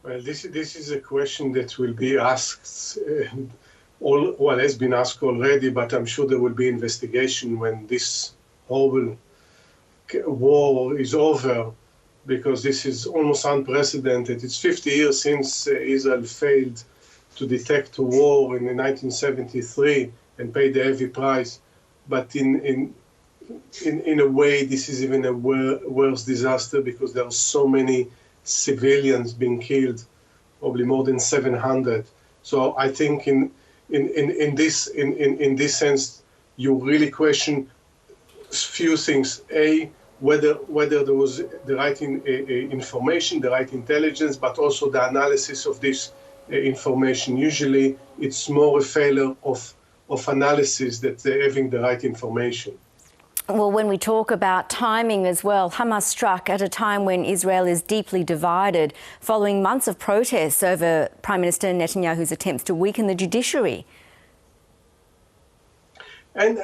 Well, this is a question that will be asked, has been asked already, but I'm sure there will be investigation when this horrible war is over, because this is almost unprecedented. It's 50 years since Israel failed to detect a war in 1973 and paid a heavy price. But in a way, this is even a worse disaster, because there are so many civilians being killed, probably more than 700. So I think in this sense, you really question few things. A, whether there was the right information, the right intelligence, but also the analysis of this information. Usually, it's more a failure of analysis than having the right information. Well, when we talk about timing as well, Hamas struck at a time when Israel is deeply divided, following months of protests over Prime Minister Netanyahu's attempts to weaken the judiciary. And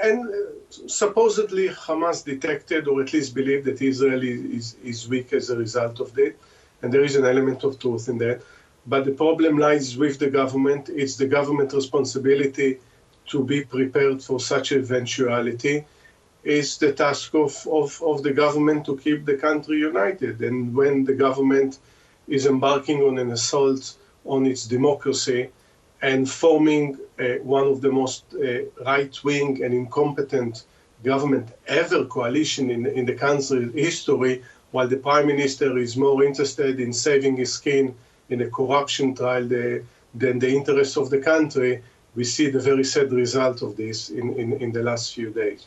supposedly Hamas detected, or at least believed, that Israel is weak as a result of that. And there is an element of truth in that. But the problem lies with the government. It's the government's responsibility to be prepared for such eventuality. It's the task of the government to keep the country united. And when the government is embarking on an assault on its democracy and forming one of the most right-wing and incompetent government ever coalition in the country's history, while the prime minister is more interested in saving his skin in a corruption trial than the interests of the country, we see the very sad result of this in the last few days.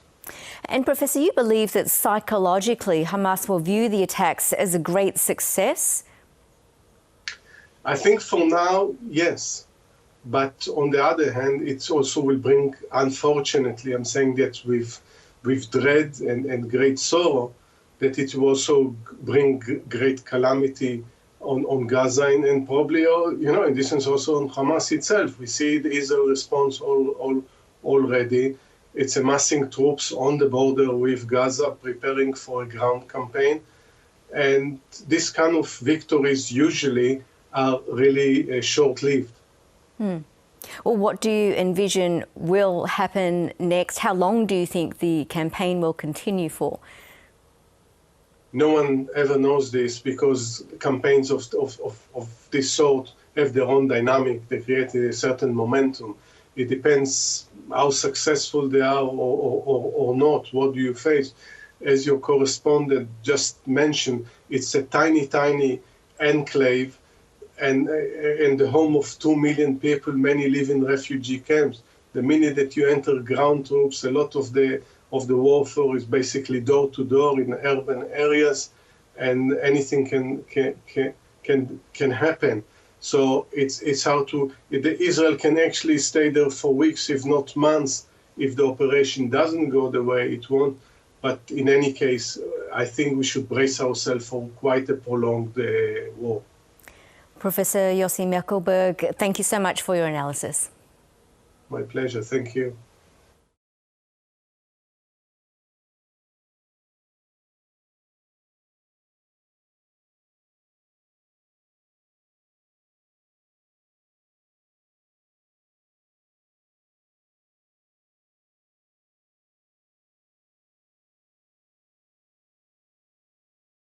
And Professor, you believe that psychologically Hamas will view the attacks as a great success? I think for now, yes. But on the other hand, it also will bring, unfortunately, I'm saying that with dread and great sorrow, that it will also bring great calamity on Gaza and probably, in this sense, also on Hamas itself. We see the Israel response already. It's amassing troops on the border with Gaza, preparing for a ground campaign. And this kind of victories usually are really short-lived. Well, what do you envision will happen next? How long do you think the campaign will continue for? No one ever knows this, because campaigns of this sort have their own dynamic. They create a certain momentum. It depends how successful they are or not. What do you face? As your correspondent just mentioned, it's a tiny enclave and the home of 2 million people. Many live in refugee camps. The minute that you enter ground troops, a lot of the warfare is basically door to door in urban areas, and anything can happen. So it's how to. Israel can actually stay there for weeks, if not months, if the operation doesn't go the way it wants. But in any case, I think we should brace ourselves for quite a prolonged war. Professor Yossi Mekelberg, thank you so much for your analysis. My pleasure. Thank you.